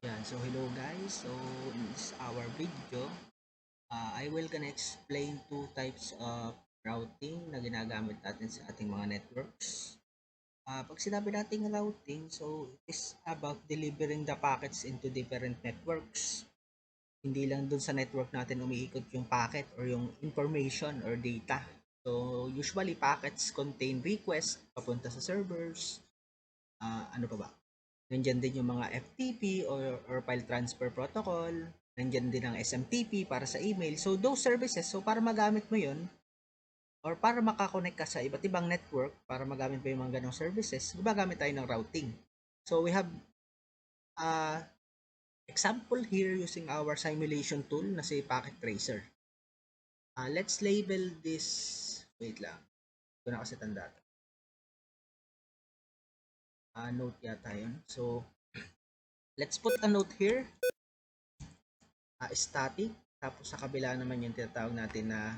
Yan, so hello guys. So in this our video, I will gonna explain two types of routing na ginagamit natin sa ating mga networks. Pag sinabi nating routing, so it is about delivering the packets into different networks. Hindi lang dun sa network natin umiikot yung packet or yung information or data. So usually packets contain requests papunta sa servers. Ano pa ba? Nandiyan din yung mga FTP or file transfer protocol. Nandiyan din ang SMTP para sa email. So, those services, so para magamit mo yun, or para makakonect ka sa iba't ibang network, para magamit mo yung mga ganong services, gumagamit tayo ng routing. So, we have example here using our simulation tool na si Packet Tracer. Let's label this, wait lang, ito na kasi tanda. Note yata yun. So, let's put a note here. Static, tapos sa kabila naman yung tinatawag natin na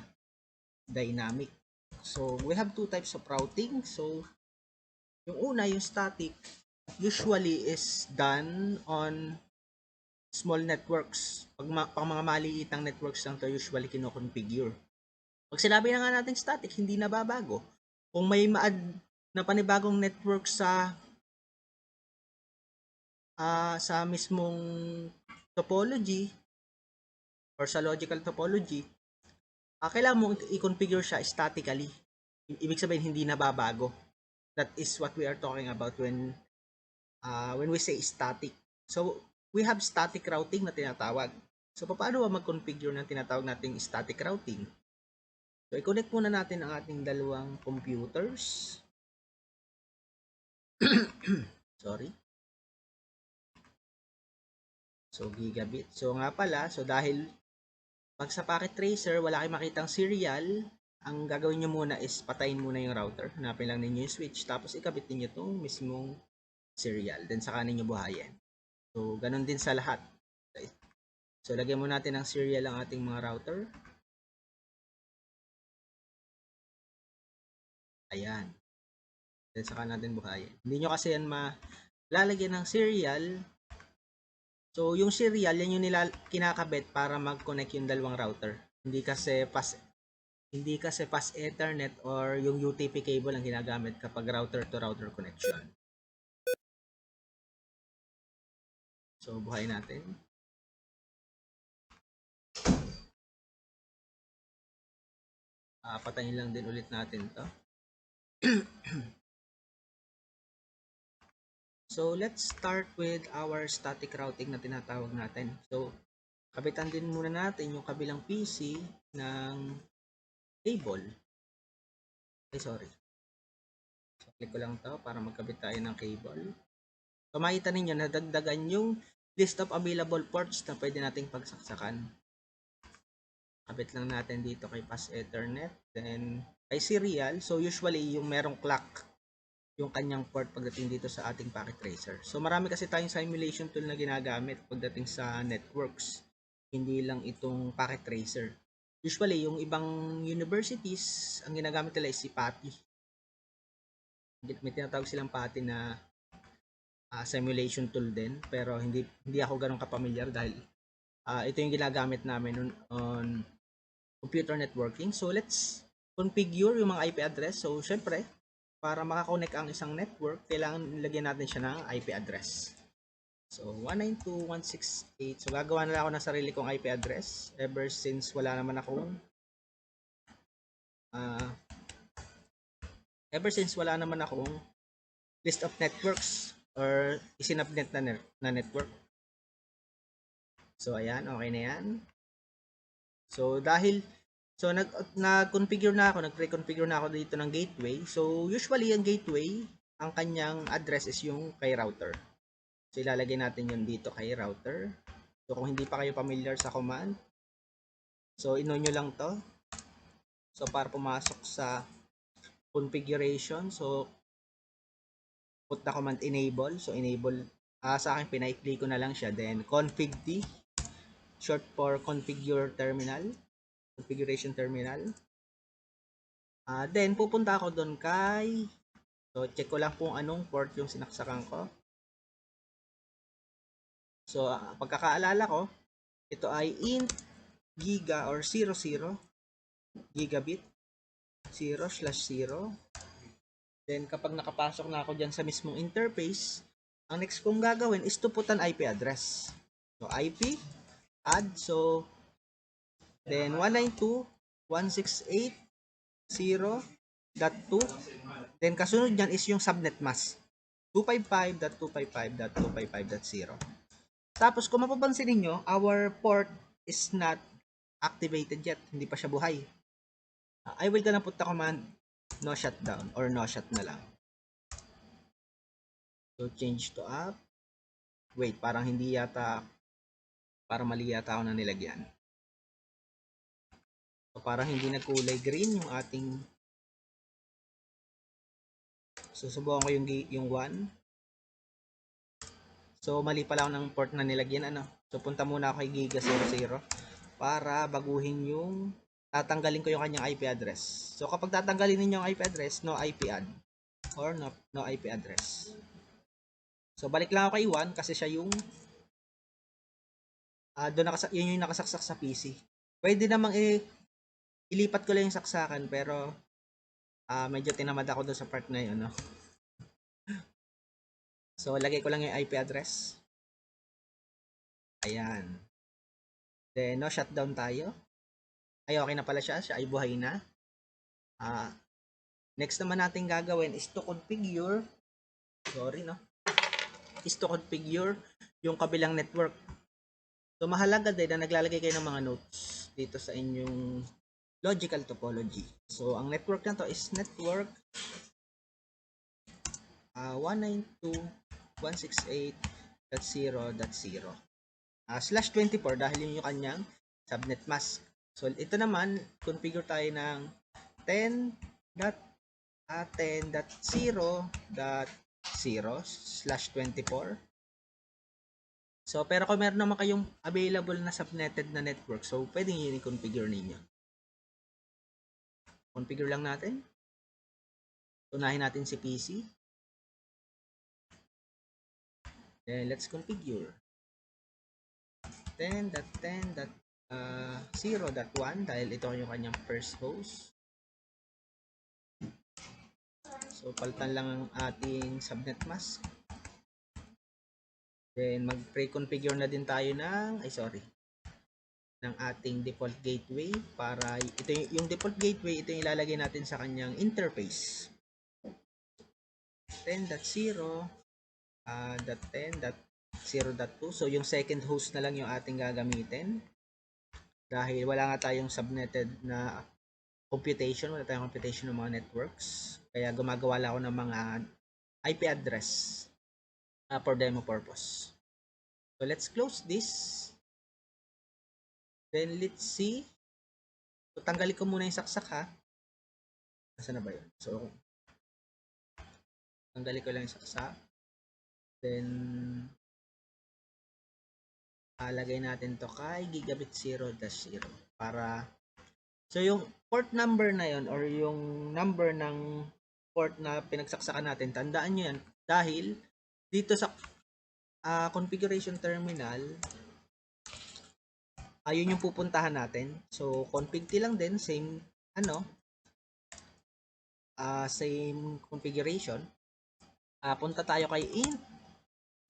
dynamic. So we have two types of routing. So yung una, yung static, usually is done on small networks. Pag mga maliitang networks lang to usually kino-configure. Pag sinabi na nga natin static, hindi na babago. Kung may ma-add na panibagong network sa mismong topology or sa logical topology, kailangan mo i-configure siya statically. Ibig sabihin, hindi nababago. That is what we are talking about when we say static. So, we have static routing na tinatawag. So, paano ba mag-configure ng tinatawag nating static routing? So, i-connect muna natin ang ating dalawang computers. Sorry. So, gigabit. So, nga pala, so dahil pag sa Packet Tracer, wala kayong makitang serial, ang gagawin nyo muna is patayin muna yung router. Hanapin lang ninyo yung switch, tapos ikabit ninyo itong mismong serial. Then, saka ninyo buhayin. So, ganun din sa lahat. Okay. So, lagyan mo natin ng serial ang ating mga router. Ayan. Then, saka natin buhayin. Hindi nyo kasi yan malalagyan ng serial. So, yung serial, yan yung kinakabit para mag-connect yung dalawang router. Hindi kasi pass Ethernet or yung UTP cable ang ginagamit kapag router to router connection. So, buhayin natin. Patayin lang din ulit natin to. So, let's start with our static routing na tinatawag natin. So, kabitan din muna natin yung kabilang PC ng cable. Sorry. So, click ko lang to para magkabit tayo ng cable. So, makita ninyo na dagdagan yung list of available ports na pwede nating pagsaksakan. Kabit lang natin dito kay Pass Ethernet. Then, kay serial. So, usually, yung merong clock yung kanyang port pagdating dito sa ating Packet Tracer. So, marami kasi tayong simulation tool na ginagamit pagdating sa networks. Hindi lang itong Packet Tracer. Usually, yung ibang universities, ang ginagamit nila is si PATI. May tinatawag silang PATI na simulation tool din. Pero hindi ako ganun kapamilyar dahil ito yung ginagamit namin on computer networking. So, let's configure yung mga IP address. So, syempre, para makakonect ang isang network, kailangan ilagyan natin siya ng IP address. So, 192.168. So, gagawa na lang ako ng sarili kong IP address ever since wala naman akong list of networks or isinabnet na network. So, ayan. Okay na yan. So, nag-configure na ako, nag-pre-configure na ako dito ng gateway. So, usually yung gateway, ang kanyang address is yung kay router. So, ilalagay natin yun dito kay router. So, kung hindi pa kayo familiar sa command, so, ino nyo lang to. So, para pumasok sa configuration, so, put the command enable. So, enable, sa akin, pinai-click ko na lang siya. Then, config-d, short for configure terminal, configuration terminal. Then, pupunta ako doon so, check ko lang kung anong port yung sinaksakan ko. So, pagkakaalala ko, ito ay int giga or 00 gigabit 0/0. Then, kapag nakapasok na ako dyan sa mismong interface, ang next kong gagawin is to put an IP address. So, IP add. So, then 192.168.0.2. Then, kasunod dyan is yung subnet mask. 255.255.255.0. Tapos, kung mapapansin ninyo, our port is not activated yet. Hindi pa siya buhay. I will gonna put the command no shutdown or no shut na lang. So, change to app. Wait, parang hindi yata, parang mali yata ako na nilagyan. So, parang hindi nagkulay green yung ating, susubukan ko yung 1. So, mali pala ako ng port na nilagyan, ano. So, punta muna ako kay Giga 00 para baguhin yung, tatanggalin ko yung kanyang IP address. So, kapag tatanggalin ninyo yung IP address, no IP add or no IP address. So, balik lang ako kay 1 kasi siya yung yun yung nakasaksak sa PC. Pwede namang ilipat ko lang yung saksakan, pero medyo tinamad ako doon sa part na yun, no? So, lagay ko lang yung IP address. Ayan. Then, no shutdown tayo. Ay, okay na pala siya. Siya ay buhay na. Next naman natin gagawin is to configure, is to configure yung kabilang network. So, mahalaga din na naglalagay kayo ng mga notes dito sa inyong logical topology. So, ang network na to is network 192.168.0.0 /24 dahil yun yung kanyang subnet mask. So, ito naman, configure tayo ng 10.10.0.0/24. So, pero kung meron naman kayong available na subnetted na network, so pwedeng yun i-configure ninyo. Configure lang natin. Unahin natin si PC. Then, let's configure. 10.10.0.1 dahil ito yung kanyang first host. So, palitan lang ang ating subnet mask. Then, mag-pre-configure na din tayo ng ating default gateway para ito yung default gateway, ito yung ilalagay natin sa kanyang interface. 10.0.10.0.2. So, yung second host na lang yung ating gagamitin. Dahil wala nga tayong subnetted na computation, wala tayong computation ng mga networks. Kaya gumagawa lang ako ng mga IP address for demo purpose. So, let's close this. Then, let's see. So, tanggalin ko muna yung saksak, ha. Nasaan na ba yun? So, tanggalin ko lang yung saksak. Then, lagay natin to kay gigabit 0/0 para, so yung port number na yon or yung number ng port na pinagsaksakan natin, tandaan nyo yan dahil dito sa configuration terminal, ayun yung pupuntahan natin. So, config t lang din, same same configuration. Punta tayo kay int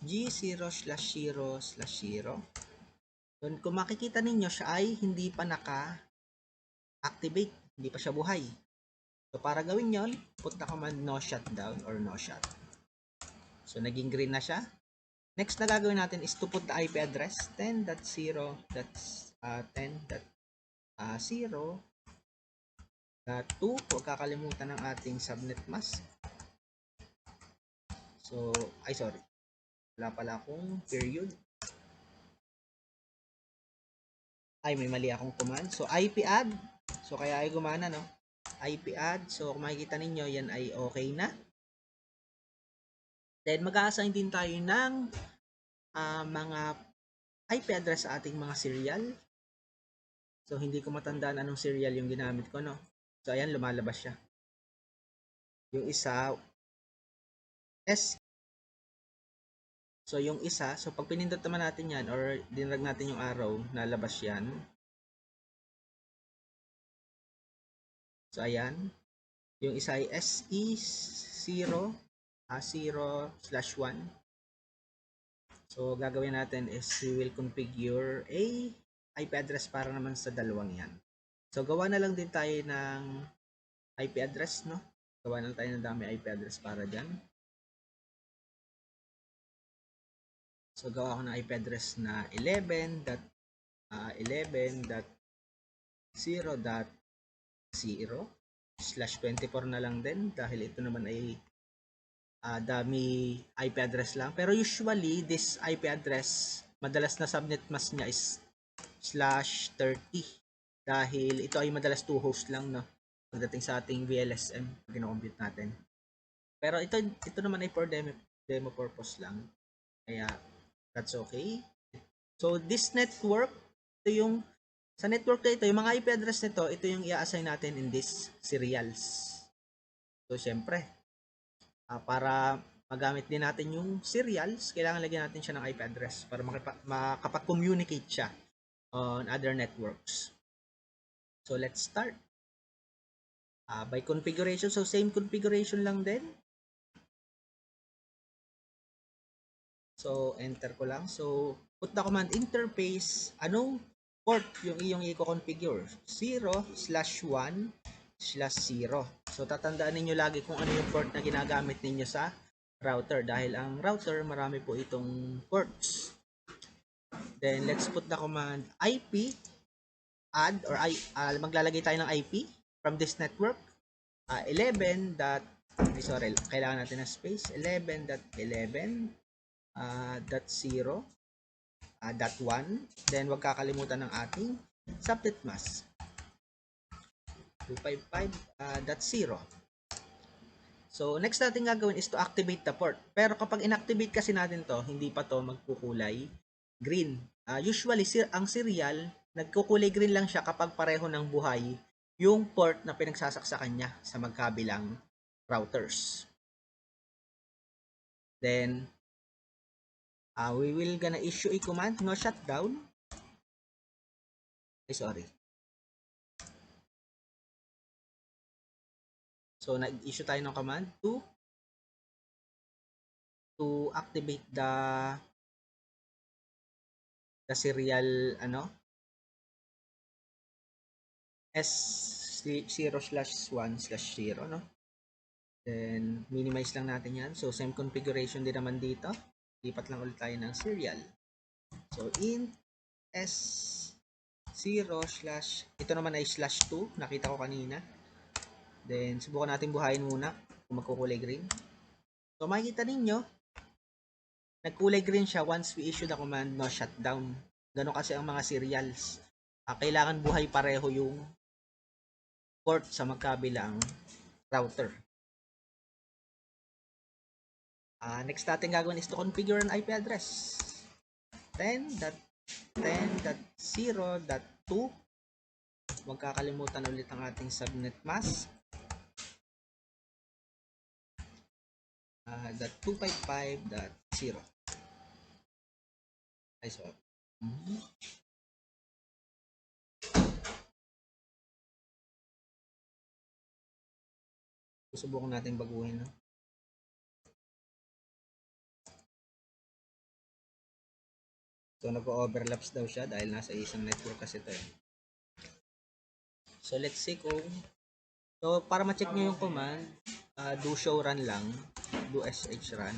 g0/0/0. Doon, kung makikita ninyo, siya ay hindi pa naka-activate, hindi pa siya buhay. So, para gawin yon, put the command no shutdown or no shut. So, naging green na siya. Next na gagawin natin is to put the IP address 10.0.0.2. Huwag kakalimutan ng ating subnet mask. So, wala pala akong period. Ay, may mali akong command. So, IP add. So, kaya ay gumana, no? IP add. So, kung makikita ninyo, yan ay okay na. Then, mag-a-assign din tayo ng mga IP address sa ating mga serial. So, hindi ko matandaan anong serial yung ginamit ko, no? So, ayan, lumalabas siya. Yung isa, So, yung isa, so pag pinindot naman natin yan or dinrag natin yung arrow, nalabas yan. So, ayan. Yung isa ay SE0, 0/1. So, gagawin natin is we will configure a IP address para naman sa dalawang yan. So, gawa na lang din tayo ng IP address, no? Gawa na lang tayo ng dami IP address para dyan. So, gawa ko ng IP address na 11.11.0.0/24 na lang din dahil ito naman ay dami IP address lang. Pero usually, this IP address, madalas na subnet mask niya is /30 dahil ito ay madalas 2 host lang, no? Pagdating sa ating VLSM, gino-compute natin. Pero ito naman ay for demo purpose lang. Kaya, that's okay. So, this network, sa network na ito, yung mga IP address nito, ito yung i-assign natin in this serials. So, syempre, para magamit din natin yung serials, kailangan lagyan natin siya ng IP address para makapag-communicate siya on other networks. So, let's start. By configuration, so same configuration lang din. So, enter ko lang. So, put the command interface. Anong port yung iyong i-configure? 0/1/0. So, tatandaan ninyo lagi kung ano yung port na ginagamit ninyo sa router. Dahil ang router, marami po itong ports. Then, let's put the command IP add or maglalagay tayo ng IP from this network. 11. Sorry, kailangan natin ng space. 11.11.0.1. Then, wag kakalimutan ng ating subnet mask. 255.0. So, next natin gagawin is to activate the port. Pero kapag inactivate kasi natin to, hindi pa to magkukulay green. Usually, ang serial, nagkukulay green lang siya kapag pareho ng buhay yung port na pinagsasaksakan niya sa magkabilang routers. Then, we will gonna issue a command, no shutdown. Sorry. So, nag-issue tayo ng command to activate the serial, S0/1/0, no? Then, minimize lang natin yan. So, same configuration din naman dito. Lipat lang ulit tayo ng serial. So, int S0/ ito naman ay /2. Nakita ko kanina. Then, subukan natin buhayin muna kung magkukulay green. So, makikita ninyo, nagkulay green siya once we issue the command no shutdown. Ganon kasi ang mga serials. Kailangan buhay pareho yung port sa magkabilang router. Next natin gagawin is to configure an IP address. 10.10.0.2. Huwag kakalimutan ulit ang ating subnet mask. .255.0. Ay, sorry. Susubukan natin baguhin, no? So, nag-overlaps daw siya dahil nasa isang network kasi ito. So, let's see kung... So, para ma-check nyo yung command, do show run lang. Do sh run.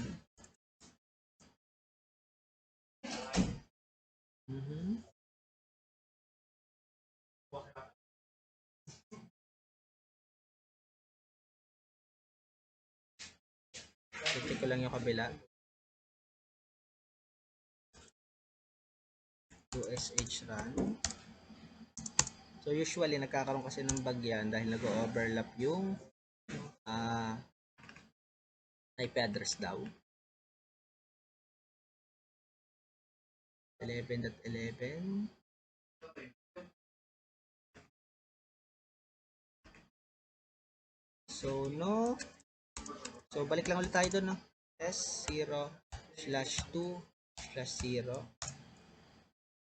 So, check ko lang yung kabila. Do sh run. So, usually, nagkakaroon kasi ng bagyan dahil nag-overlap yung IP address daw. 11.11. So, no. So, balik lang ulit tayo doon, no? S0 /2/0.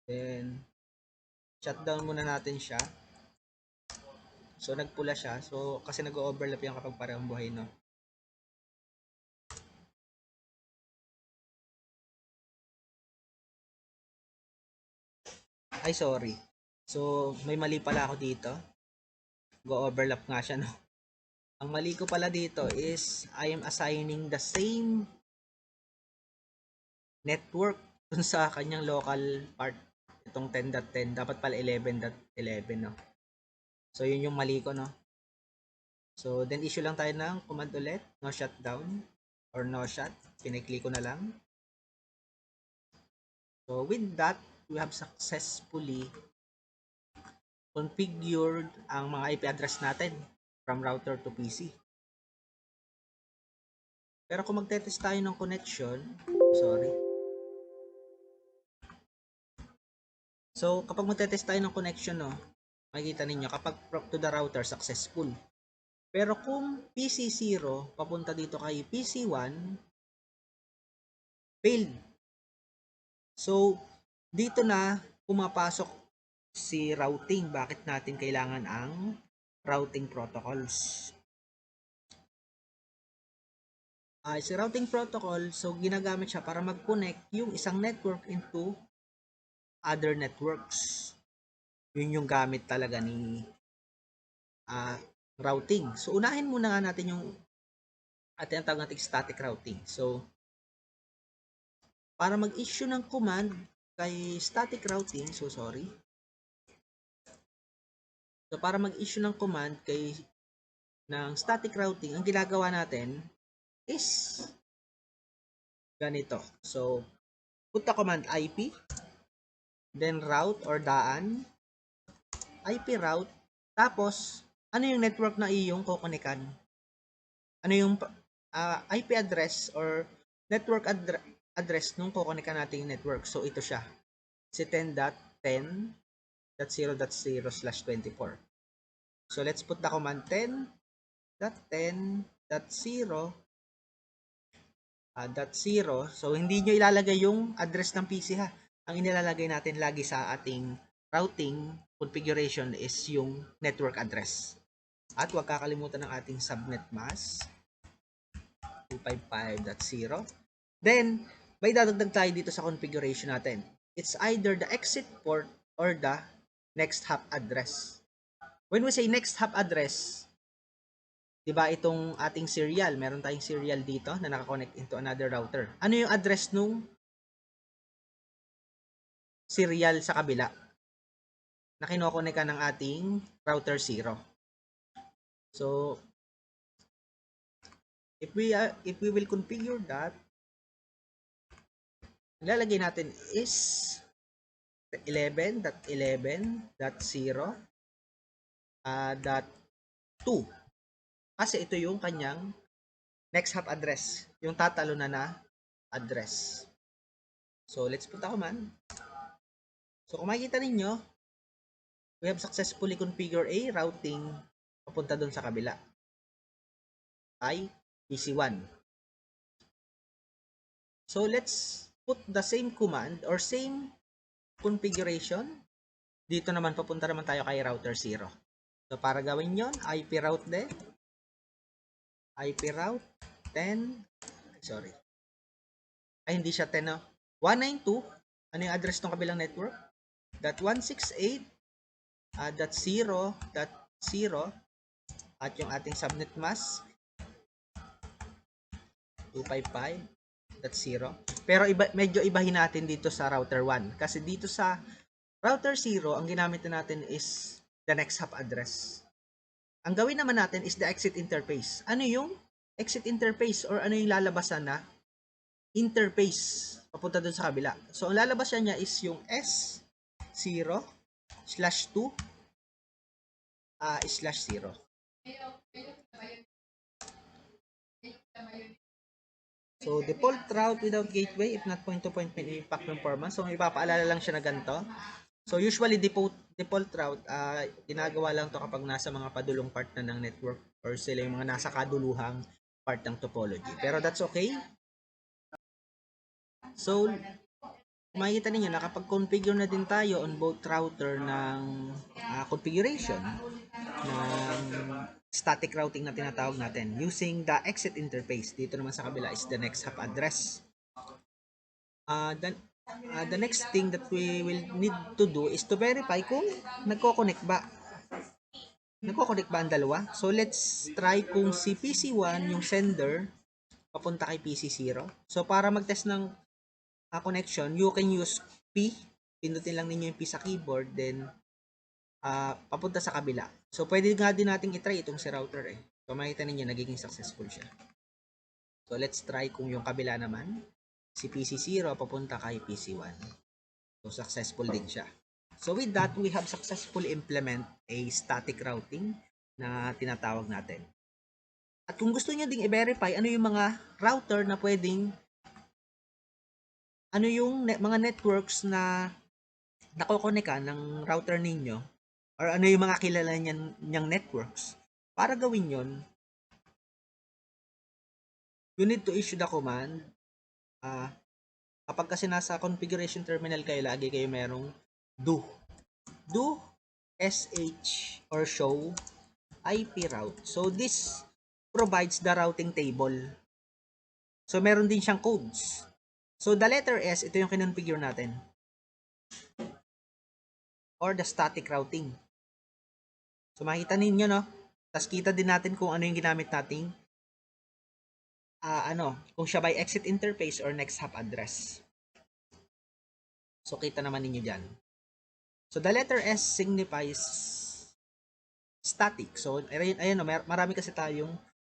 Then, shutdown muna natin siya. So, nagpula siya. So, kasi nag-overlap yan kapag parehong buhay, no? Ay, sorry. So, may mali pala ako dito. Go-overlap nga siya, no? Ang mali ko pala dito is I am assigning the same network dun sa kanyang local part. Itong 10.10. Dapat pala 11.11, no? So, yun yung mali ko, no? So, then issue lang tayo ng command ulit. No shutdown or no shut. Pinay-click ko na lang. So, with that, we have successfully configured ang mga IP address natin from router to PC. Pero kung magte-test tayo ng connection, sorry. So, kapag magte-test tayo ng connection, no, makikita ninyo kapag to the router, successful. Pero kung PC0, papunta dito kay PC1, failed. So, dito na pumapasok si routing. Bakit natin kailangan ang routing protocols? Si routing protocol, so ginagamit siya para mag-connect yung isang network into other networks. Yun yung gamit talaga ni routing. So, unahin muna nga natin yung ating tawag natin static routing. So, para mag-issue ng command kay static routing, so sorry. So, para mag-issue ng command kay ng static routing, ang ginagawa natin is ganito. So, put the command IP, then route or daan, IP route, tapos, ano yung network na iyong kukonekan? Ano yung IP address or network address nung kukonekan natin yung network? So, ito siya. Si 10.10.0.0/24. So, let's put the command 10.10.0.0. So, hindi nyo ilalagay yung address ng PC, ha. Ang inilalagay natin lagi sa ating routing configuration is yung network address. At huwag kakalimutan ng ating subnet mask 255.0. Then, may dadagdag tayo dito sa configuration natin. It's either the exit port or the next hop address. When we say next hop address, diba itong ating serial, meron tayong serial dito na nakakonect into another router. Ano yung address nung serial sa kabila na kinokonect ng ating router 0? So, if we will configure that, ilalagay natin is 11.11.0.2 kasi ito yung kanyang next hop address, yung tatalo na address. So, let's put the command. So, kung makikita ninyo, we have successfully configured a routing papunta dun sa kabila ay PC1. So, let's put the same command or same configuration. Dito naman, papunta naman tayo kay router 0. So, para gawin yon, IP route din. IP route 10. Sorry. Ay, hindi siya 10, no? 192. Ano yung address ng kabilang network? .168. .0. At yung ating subnet mask 255.0. Pero medyo ibahin natin dito sa router 1. Kasi dito sa router 0, ang ginamit natin is the next hop address. Ang gawin naman natin is the exit interface. Ano yung exit interface or ano yung lalabasan na interface papunta dun sa kabila? So, ang lalabasan niya is yung S0/2/0. So, default route without gateway if not point-to-point may impact performance. So, may ipapaalala lang siya na ganito. So, usually default route, ginagawa lang to kapag nasa mga padulong part na ng network or sila yung mga nasa kaduluhang part ng topology. Pero that's okay. So, makikita ninyo nakapag-configure na din tayo on both router ng configuration ng static routing na tinatawag natin using the exit interface. Dito naman sa kabila is the next hop address. The next thing that we will need to do is to verify kung nagko-connect ba. Nagko-connect ba ang dalawa? So let's try kung si PC1 yung sender papunta kay PC0. So para mag-test ng connection, you can use P. Pindutin lang ninyo yung P sa keyboard, then papunta sa kabila. So pwede nga din nating i-try itong si router eh. So makita ninyo nagiging successful siya. So let's try kung yung kabila naman, si PC0 papunta kay PC1. So successful din siya. So with that, we have successfully implement a static routing na tinatawag natin. At kung gusto niyo ding i-verify ano yung mga router na pwedeng, ano yung mga networks na nakokonekan ng router ninyo, or ano yung mga kilala niyang networks, para gawin yon, you need to issue the command. Kapag kasi nasa configuration terminal kayo, lagi kayo merong do sh or show IP route. So this provides the routing table. So meron din siyang codes. So the letter S, ito yung kinonfigure natin, or the static routing. So makita ninyo, no? Tapos kita din natin kung ano yung ginamit nating kung siya by exit interface or next hop address. So kita naman ninyo dyan. So the letter S signifies static. So ayan, marami kasi tayong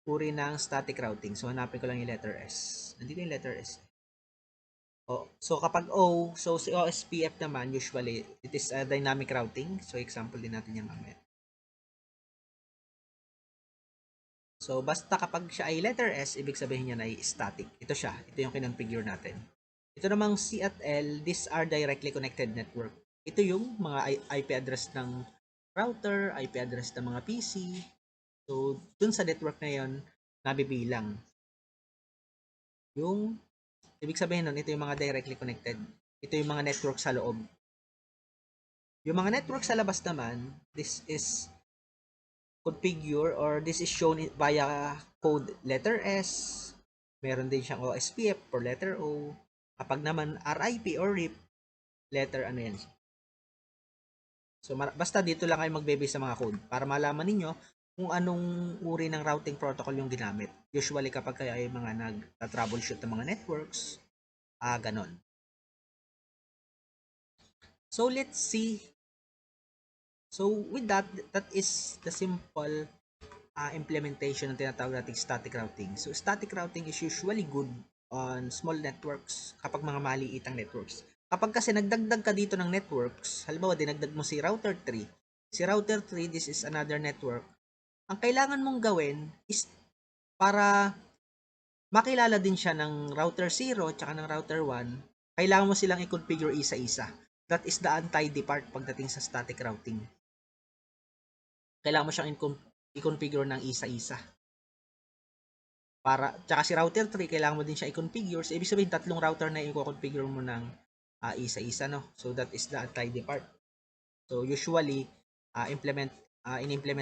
uri ng static routing. So hanapin ko lang yung letter S. Nandito yung letter S. So kapag O, so si OSPF naman, usually, it is a dynamic routing. So example din natin yan mamaya. So basta kapag siya ay letter S, ibig sabihin niya na ay static. Ito siya. Ito yung kinonfigure natin. Ito namang C at L, these are directly connected network. Ito yung mga IP address ng router, IP address ng mga PC. So dun sa network na yon, nabibilang. Yung ibig sabihin nun, ito yung mga directly connected. Ito yung mga network sa loob. Yung mga network sa labas naman, this is configure or this is shown via code letter S. Meron din siyang OSPF for letter O. Kapag naman RIP or RIP, letter ano yan. So basta dito lang kayo magbe-base sa mga code para malaman ninyo kung anong uri ng routing protocol yung ginamit. Usually kapag kayo ay mga nag-troubleshoot ng mga networks, ganon. So let's see. So with that is the simple implementation ng tinatawag nating static routing. So static routing is usually good on small networks kapag mga maliitang networks. Kapag kasi nagdagdag ka dito ng networks, halimbawa dinagdag mo si router 3. Si router 3, this is another network. Ang kailangan mong gawin is para makilala din siya ng router 0 at ng router 1, kailangan mo silang i-configure isa-isa. That is the untidy part pagdating sa static routing. Kailangan mo siyang i-configure ng isa-isa. Tsaka si router 3, kailangan mo din siya i-configure. So, ibig sabihin, tatlong router na i-configure mo ng isa-isa, no? So, that is the untidy part. So, usually, in-implement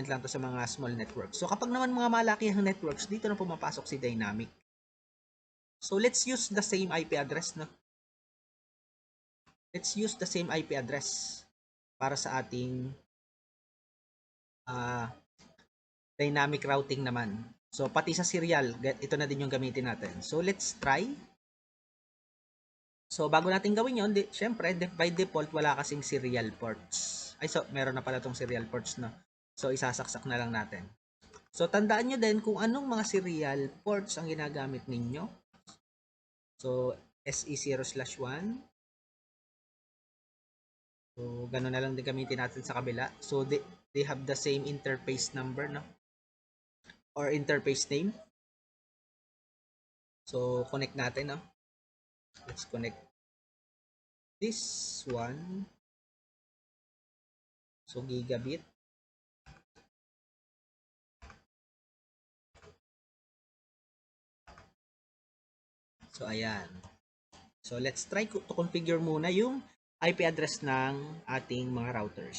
lang to sa mga small networks. So, kapag naman mga malakihang networks, dito na pumapasok si dynamic. So, let's use the same IP address, no? Let's use the same IP address para sa ating dynamic routing naman. So, pati sa serial, ito na din yung gamitin natin. So, let's try. So, bago natin gawin yun, syempre, by default, wala kasing serial ports. Meron na pala tong serial ports, no? So, isasaksak na lang natin. So, tandaan nyo din kung anong mga serial ports ang ginagamit ninyo. So, SE0/1. So, ganun na lang din gamitin natin sa kabila. So, they have the same interface number, no? Or interface name. So, connect natin, no? Let's connect this one. So, gigabit. So, ayan. So let's try to configure muna yung IP address ng ating mga routers.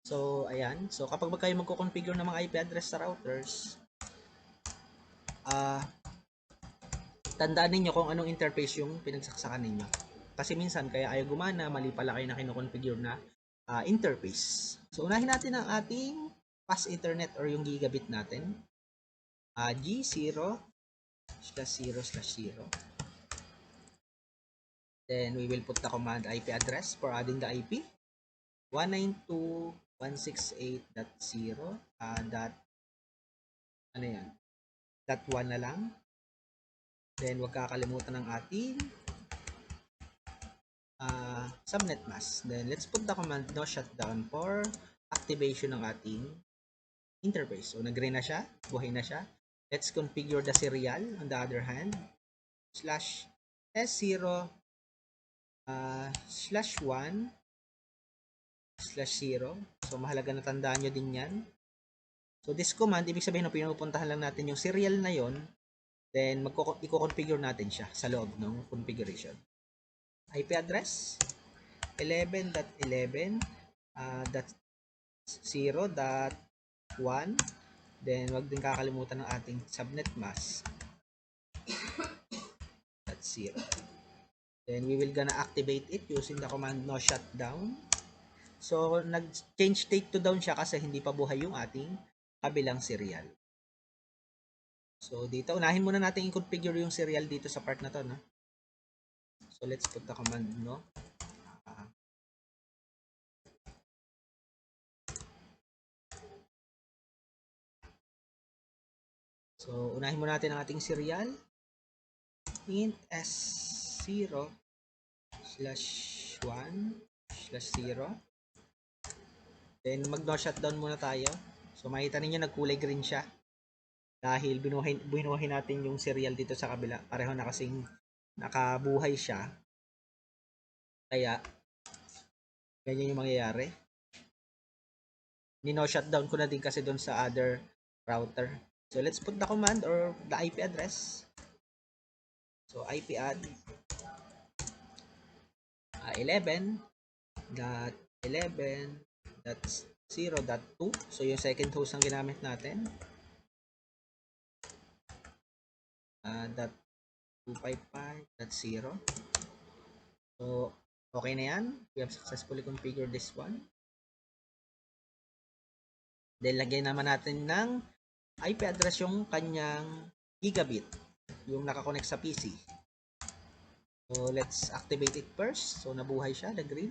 So ayan, so kapag kayo magko-configure ng mga IP address sa routers, tandaan ninyo kung anong interface yung pinagsaksakan ninyo. Kasi minsan kaya ayaw gumana, mali pala kayo na kino-configure na interface. So unahin natin ang ating fast internet or yung gigabit natin. G0/0/0. Then we will put the command IP address for adding the IP. 192.168.0 dot ano yan? Dot 1 na lang. Then wag kakalimutan ng ating subnet mask. Then let's put the command no shutdown for activation ng ating interface. So nag-green na siya, buhay na siya. Let's configure the serial on the other hand. /S0 /1/0. So mahalaga na tandaan nyo din yan. So this command, ibig sabihin na pinupuntahan lang natin yung serial na yon, then i-configure natin siya sa loob ng configuration. IP address 11.11.0.1. Then wag din kakalimutan ng ating subnet mask .0. Then we will gonna activate it using the command no shutdown. So nag-change state to down siya kasi hindi pa buhay yung ating kabilang serial. So dito unahin muna natin i-configure yung serial dito sa part na to, no? So let's put the command no. So unahin muna natin ang ating serial. Int S0/1/0. Then mag-no shutdown muna tayo. So makita ninyo nagkulay green siya. Dahil binuhay natin yung serial dito sa kabila. Pareho na kasing nakabuhay siya. Kaya ganyan yung mangyayari. Ni-no shutdown ko na din kasi doon sa other router. So let's put the command or the IP address. So IP add 11.11.0.2. So yung second host ang ginamit natin. .255.0. So okay na yan. We have successfully configured this one. Then lagyan naman natin ng IP address yung kanyang gigabit, yung nakakonect sa PC. So let's activate it first. So nabuhay siya, the green.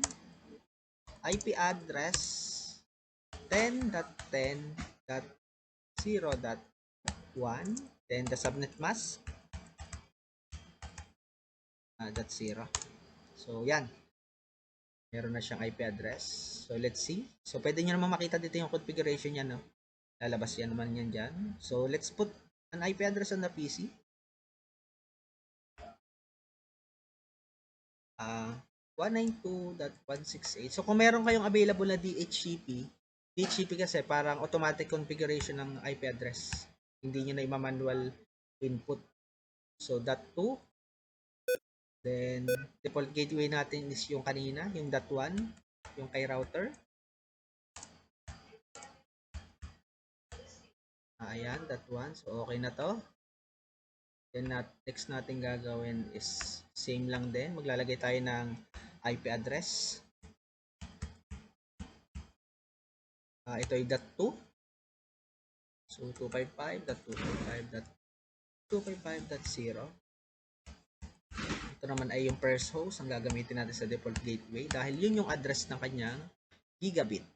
IP address 10.10.0.1. Then the subnet mask .0. So yan, meron na siyang IP address. So let's see. So pwede nyo naman makita dito yung configuration niya, no? Lalabas yan naman yan dyan. So let's put an IP address on the PC. 192.168. So kung meron kayong available na DHCP kasi parang automatic configuration ng IP address. Hindi nyo na i-manual input. So .2. Then default gateway natin is yung kanina, yung .1, yung kay router. Ayan, .1. So okay na to. Then next natin gagawin is same lang din. Maglalagay tayo ng IP address. Ito ay .2. So 255.255.255.0. Ito naman ay yung first host ang gagamitin natin sa default gateway dahil yun yung address ng kanyang gigabit.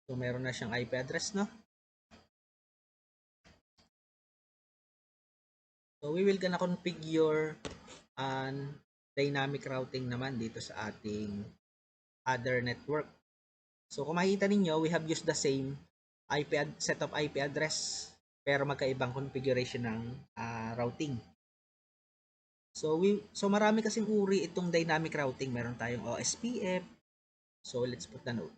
So meron na siyang IP address, no? So we will gonna configure an dynamic routing naman dito sa ating other network. So kung makikita ninyo, we have used the same set of IP address pero magkaibang configuration ng routing. So marami kasing uri itong dynamic routing. Meron tayong OSPF. So let's put the note.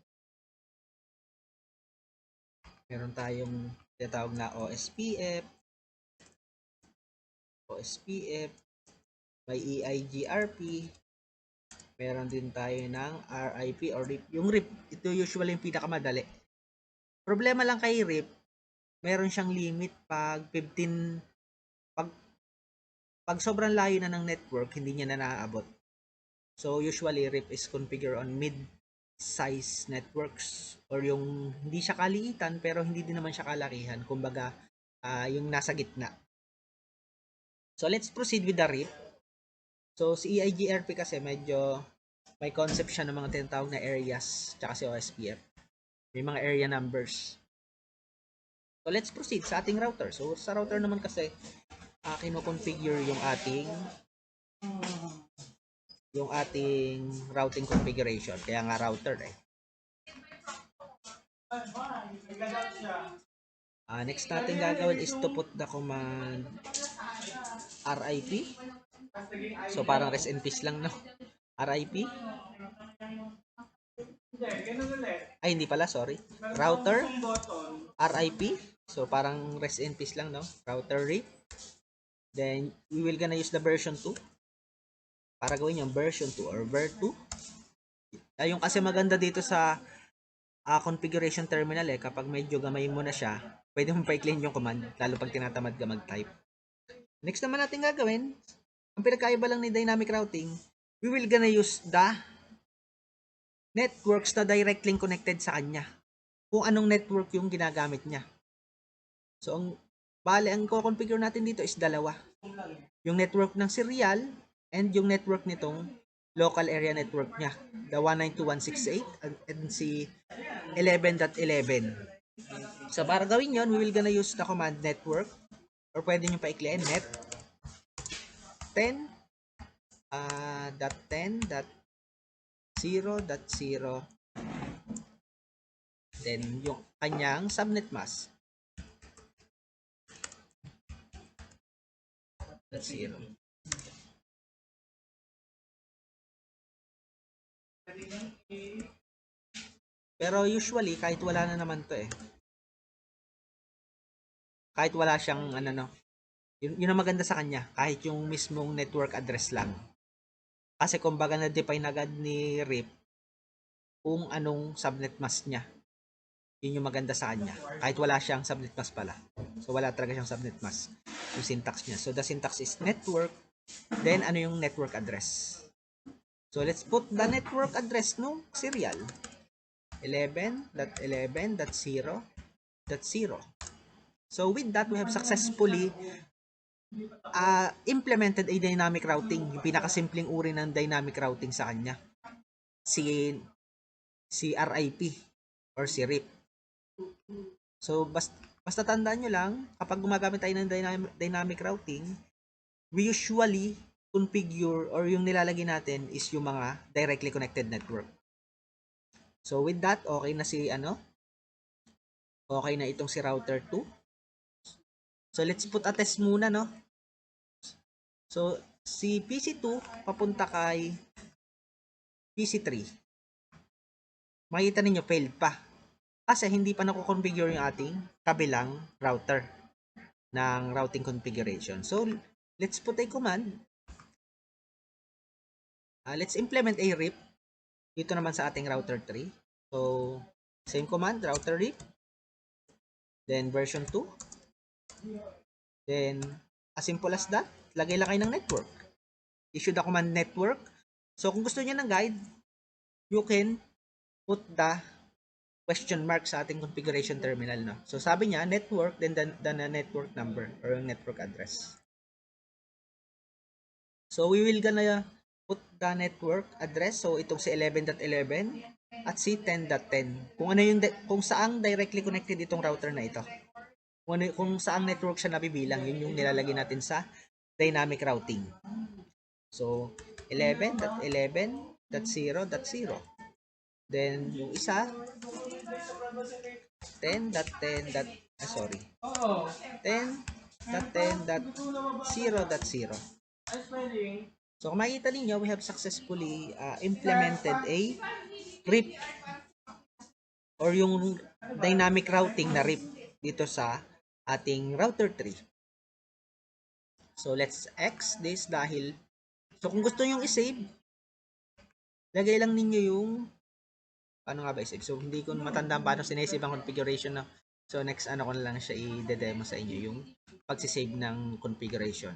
Meron tayong tinatawag na OSPF, may EIGRP, meron din tayo ng RIP or RIP. Yung RIP, ito usually yung pinakamadali. Problema lang kay RIP, meron siyang limit pag 15, pag sobrang layo na ng network, hindi niya na naaabot. So usually RIP is configured on mid-size networks or yung hindi siya kaliitan pero hindi din naman siya kalakihan. Kumbaga, yung nasa gitna. So let's proceed with the RIP. So si EIGRP kasi medyo may concept siya ng mga tinatawag na areas tsaka si OSPF. May mga area numbers. So let's proceed sa ating router. So sa router naman kasi kino-configure yung ating routing configuration. Kaya nga router eh. Next natin gagawin is to put the command RIP. So parang rest in peace lang, no? RIP. Ay, hindi pala, sorry. Router RIP. So parang rest in peace lang, no? Router RIP. Then we will gonna use the version 2 para gawin yung version 2 or ver2. Yung kasi maganda dito sa configuration terminal kapag medyo gamay mo na siya, pwede mo pa-i-clean yung command, lalo pag tinatamad ka mag-type. Next naman natin gagawin, ang pinagkaiba lang ni dynamic routing, we will gonna use the networks na directly connected sa kanya. Kung anong network yung ginagamit niya. So, ang ko-configure natin dito is dalawa. Yung network ng serial and yung network nitong local area network niya. The 192.168 and si 11.11. So, para gawin yon, we will gonna use the command network or pwede nyo pa-ikliin net 10.10.0.0 then yung kanyang subnet mask. That's 0. Pero usually, kahit wala na naman to kahit wala siyang yun ang maganda sa kanya, kahit yung mismong network address lang. Kasi kumbaga na-define agad ni RIP kung anong subnet mask niya. Yun yung maganda sa kanya. Kahit wala siyang subnet mask pala. So wala talaga siyang subnet mask. Yung syntax niya. So the syntax is network, then ano yung network address. So let's put the network address no serial. 11.11.0.0. So with that, we have successfully implemented a dynamic routing. Yung pinakasimpleng uri ng dynamic routing sa kanya. Si RIP or si RIP. So basta tandaan nyo lang, kapag gumagamit tayo ng dynamic routing, we usually configure or yung nilalagay natin is yung mga directly connected network. So with that, okay na okay na itong si router 2. So let's put a test muna, no? So si PC2 papunta kay PC3. Makita ninyo failed pa. Kasi hindi pa nako-configure yung ating kabilang router ng routing configuration. So let's put a command. Let's implement a RIP dito naman sa ating router 3. So same command, router RIP. Then version 2. Then as simple as that, lagay lang kayo ng network. Issue the command network. So kung gusto niyo ng guide, you can put the question mark sa ating configuration terminal, no? So sabi niya network, then the network number or network address. So we will gonna put the network address. So itong si 11.11 at si 10.10. Kung ano yung kung saang directly connected itong router na ito. Kung saang network siya nabibilang, yun yung nilalagay natin sa dynamic routing. So 11.11.0.0. Then yung isa 10.10. Sorry. 10.10.0.0. So kung makikita ninyo, we have successfully implemented a RIP or yung dynamic routing na RIP dito sa ating router 3. So let's X this dahil so kung gusto niyo i-save, lagay lang ninyo yung paano nga ba i-save. So hindi ko matandaan paano sinesave ang configuration na. So next ano ko na lang siya i-demo sa inyo yung pagsisave ng configuration.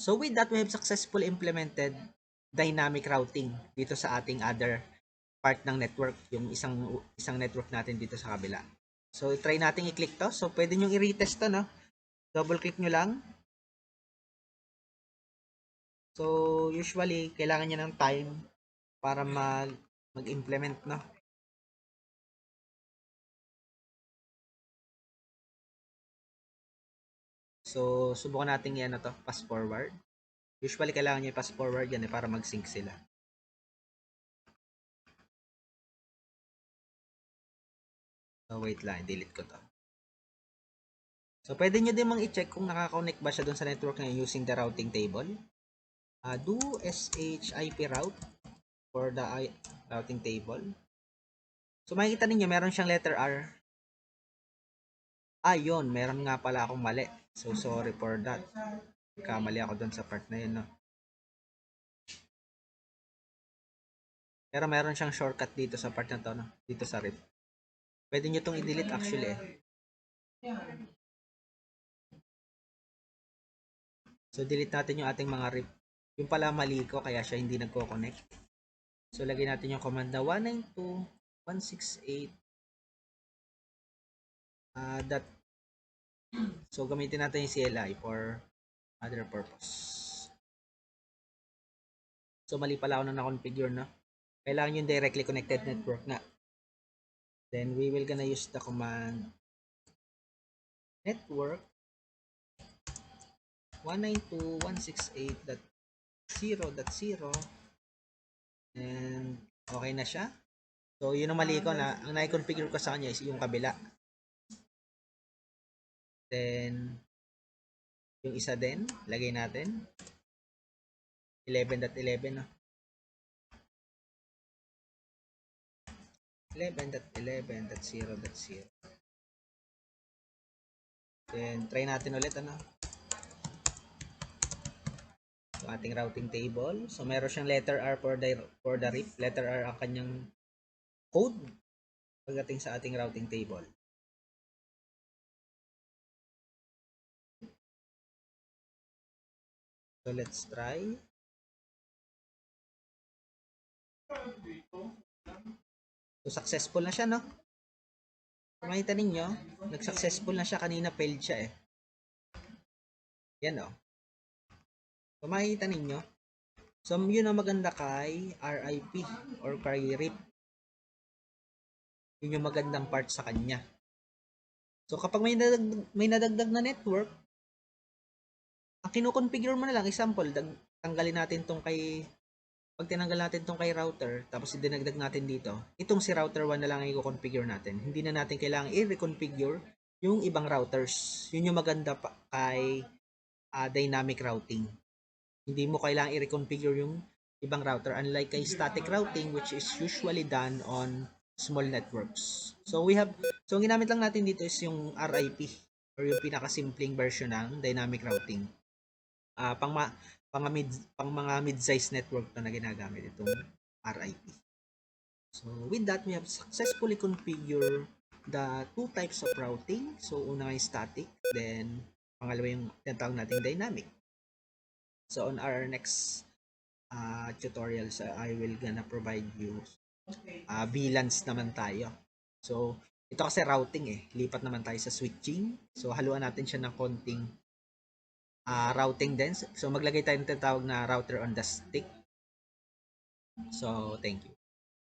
So with that, we have successfully implemented dynamic routing dito sa ating other part ng network, yung isang network natin dito sa kabila. So try natin i-click to. So pwede niyo i-retest to, no? Double click nyo lang. So usually kailangan niya ng time para mag-implement, no? So subukan natin yan na to, fast forward. Usually kailangan niya i-fast forward yan para mag-sync sila. So wait lang, delete ko to. So pwede nyo din mang i-check kung naka-connect ba siya dun sa network niya using the routing table. Do ship route for the routing table. So makikita ninyo meron siyang letter R. Yun, meron nga pala akong mali. So sorry for that. Kamali ako dun sa part na yun, no? Pero meron siyang shortcut dito sa part na to, no? Dito sa RIP. Pwede nyo itong i-delete actually eh. So delete natin yung ating mga RIP. Yung pala mali ko kaya siya hindi nagko-connect. So lagay natin yung command na 192.168 dot. So gamitin natin yung CLI for other purpose. So mali pala ako na na-configure, na. Kailangan yung directly connected network na. Then we will gonna use the command network 192.168.0.0 and okay na siya. So yun ang mali ko, na ang na-configure ko sa kanya is yung kabila. Then yung isa din, lagay natin 11.11, no? 11.11.0.0. Then try natin ulit, ano? So ating routing table. So meron siyang letter R for the RIP. Letter R ang kanyang code pagdating sa ating routing table. So let's try. So successful na siya, no? Makita ninyo, nag-successful na siya. Kanina failed siya eh. Yan, no? So makikita ninyo. So yun ang maganda kay RIP or kay RIP. Yun yung magandang part sa kanya. So kapag may nadagdag na network, ang kino-configure mo na lang, example, tanggalin natin tong kay, pag tinanggal natin tong kay router, tapos dinagdag natin dito, itong si router 1 na lang ang i-configure natin. Hindi na natin kailangan i-reconfigure yung ibang routers. Yun yung maganda pa kay dynamic routing. Hindi mo kailangan i-reconfigure yung ibang router, unlike kay static routing which is usually done on small networks. So ang ginamit lang natin dito is yung RIP or yung pinakasimpleng version ng dynamic routing. Pang mga mid-size network na ginagamit itong RIP. So with that, we have successfully configured the two types of routing. So una yung static, then pangalawa yung tinatawag nating dynamic. So on our next tutorials, I will gonna provide you VLANs naman tayo. So ito kasi routing eh, lipat naman tayo sa switching. So haluan natin siya ng konting routing din. So maglagay tayo ng tinatawag na router on the stick. So thank you.